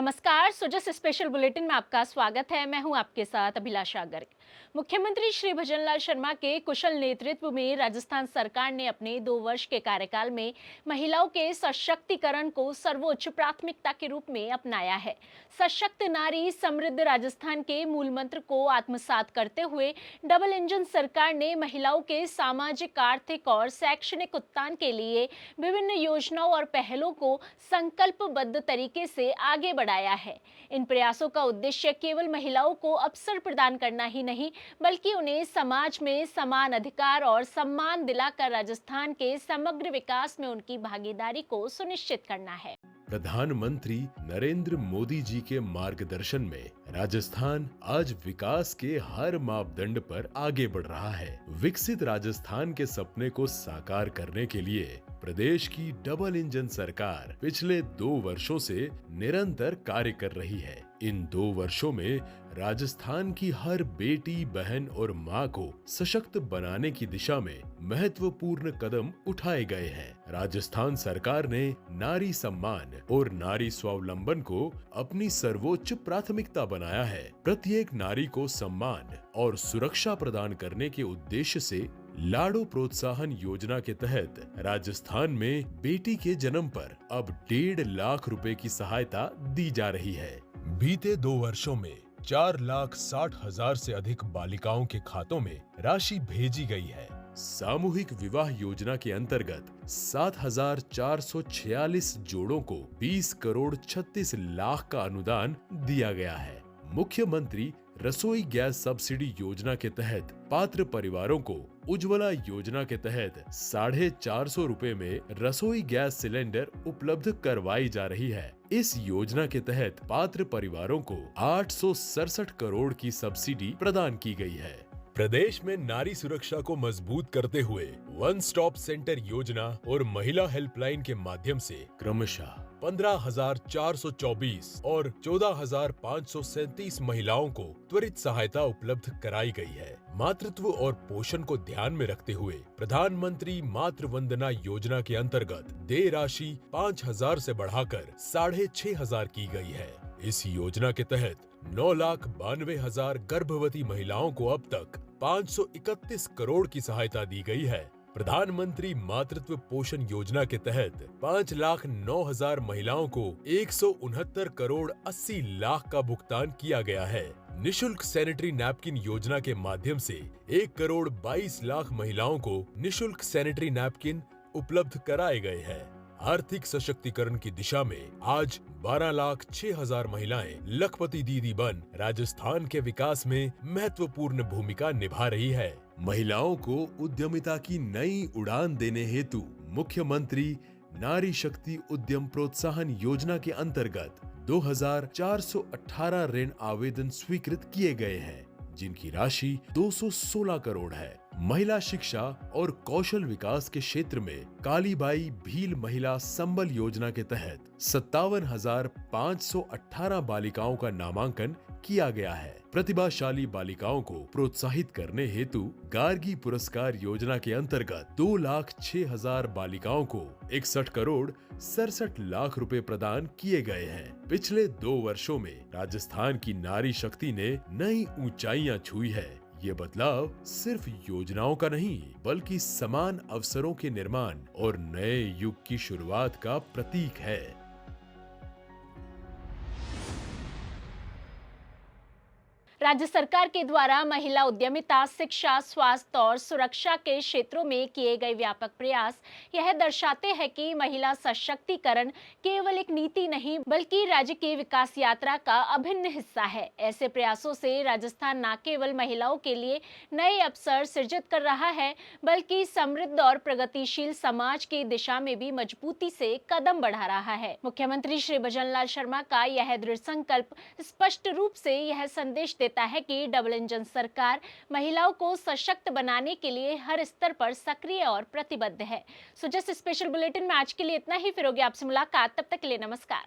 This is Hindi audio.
नमस्कार। सुजस स्पेशल बुलेटिन में आपका स्वागत है। मैं हूं आपके साथ अभिलाषा गर्ग। मुख्यमंत्री श्री भजनलाल शर्मा के कुशल नेतृत्व में राजस्थान सरकार ने अपने 2 वर्ष के कार्यकाल में महिलाओं के सशक्तिकरण को सर्वोच्च प्राथमिकता के रूप में अपनाया है। सशक्त नारी समृद्ध राजस्थान के मूल मंत्र को आत्मसात करते हुए डबल इंजन सरकार ने महिलाओं के सामाजिक, आर्थिक और शैक्षणिक उत्थान के लिए विभिन्न योजनाओं और पहलों को संकल्पबद्ध तरीके से आगे बढ़ाया है। इन प्रयासों का उद्देश्य केवल महिलाओं को अवसर प्रदान करना ही नहीं, बल्कि उन्हें समाज में समान अधिकार और सम्मान दिलाकर राजस्थान के समग्र विकास में उनकी भागीदारी को सुनिश्चित करना है। प्रधानमंत्री नरेंद्र मोदी जी के मार्गदर्शन में राजस्थान आज विकास के हर मापदंड पर आगे बढ़ रहा है। विकसित राजस्थान के सपने को साकार करने के लिए प्रदेश की डबल इंजन सरकार पिछले 2 वर्षों से निरंतर कार्य कर रही है। इन 2 वर्षों में राजस्थान की हर बेटी, बहन और मां को सशक्त बनाने की दिशा में महत्वपूर्ण कदम उठाए गए हैं। राजस्थान सरकार ने नारी सम्मान और नारी स्वावलंबन को अपनी सर्वोच्च प्राथमिकता बनाया है। प्रत्येक नारी को सम्मान और सुरक्षा प्रदान करने के उद्देश्य से लाड़ो प्रोत्साहन योजना के तहत राजस्थान में बेटी के जन्म पर अब 1.5 लाख रुपए की सहायता दी जा रही है। बीते 2 वर्षों में 4,60,000 से अधिक बालिकाओं के खातों में राशि भेजी गई है। सामूहिक विवाह योजना के अंतर्गत 7,446 जोड़ों को 20 करोड़ 36 लाख का अनुदान दिया गया है। मुख्यमंत्री रसोई गैस सब्सिडी योजना के तहत पात्र परिवारों को उज्ज्वला योजना के तहत 450 रुपए में रसोई गैस सिलेंडर उपलब्ध करवाई जा रही है। इस योजना के तहत पात्र परिवारों को 867 करोड़ की सब्सिडी प्रदान की गई है। प्रदेश में नारी सुरक्षा को मजबूत करते हुए वन स्टॉप सेंटर योजना और महिला हेल्पलाइन के माध्यम से क्रमशः 15,424 और 14,537 महिलाओं को त्वरित सहायता उपलब्ध कराई गई है। मातृत्व और पोषण को ध्यान में रखते हुए प्रधानमंत्री मातृ वंदना योजना के अंतर्गत देय राशि 5,000 से बढ़ाकर 6,500 की गई है। इस योजना के तहत 9,92,000 गर्भवती महिलाओं को अब तक 531 करोड़ की सहायता दी गई है। प्रधानमंत्री मातृत्व पोषण योजना के तहत 5,09,000 महिलाओं को 169 करोड़ 80 लाख का भुगतान किया गया है। निशुल्क सैनिटरी नैपकिन योजना के माध्यम से 1 करोड़ 22 लाख महिलाओं को निशुल्क सैनिटरी नैपकिन उपलब्ध कराए गए हैं। आर्थिक सशक्तिकरण की दिशा में आज 12,06,000 महिलाएं लखपति दीदी बन राजस्थान के विकास में महत्वपूर्ण भूमिका निभा रही है। महिलाओं को उद्यमिता की नई उड़ान देने हेतु मुख्यमंत्री नारी शक्ति उद्यम प्रोत्साहन योजना के अंतर्गत 2,418 ऋण आवेदन स्वीकृत किए गए हैं, जिनकी राशि 216 करोड़ है। महिला शिक्षा और कौशल विकास के क्षेत्र में कालीबाई भील महिला संबल योजना के तहत 57,518 बालिकाओं का नामांकन किया गया है। प्रतिभाशाली बालिकाओं को प्रोत्साहित करने हेतु गार्गी पुरस्कार योजना के अंतर्गत 2,06,000 बालिकाओं को 61 करोड़ 67 लाख रुपए प्रदान किए गए हैं। पिछले 2 वर्षों में राजस्थान की नारी शक्ति ने नई ऊंचाइयां छुई है। ये बदलाव सिर्फ योजनाओं का नहीं, बल्कि समान अवसरों के निर्माण और नए युग की शुरुआत का प्रतीक है। राज्य सरकार के द्वारा महिला उद्यमिता, शिक्षा, स्वास्थ्य और सुरक्षा के क्षेत्रों में किए गए व्यापक प्रयास यह दर्शाते हैं कि महिला सशक्तिकरण केवल एक नीति नहीं, बल्कि राज्य की विकास यात्रा का अभिन्न हिस्सा है। ऐसे प्रयासों से राजस्थान न केवल महिलाओं के लिए नए अवसर सृजित कर रहा है, बल्कि समृद्ध और प्रगतिशील समाज की दिशा में भी मजबूती से कदम बढ़ा रहा है। मुख्यमंत्री श्री भजनलाल शर्मा का यह दृढ़ संकल्प स्पष्ट रूप से यह संदेश देता है कि डबल इंजन सरकार महिलाओं को सशक्त बनाने के लिए हर स्तर पर सक्रिय और प्रतिबद्ध है। सुजस स्पेशल बुलेटिन में आज के लिए इतना ही। फिर होगी आपसे मुलाकात, तब तक के लिए नमस्कार।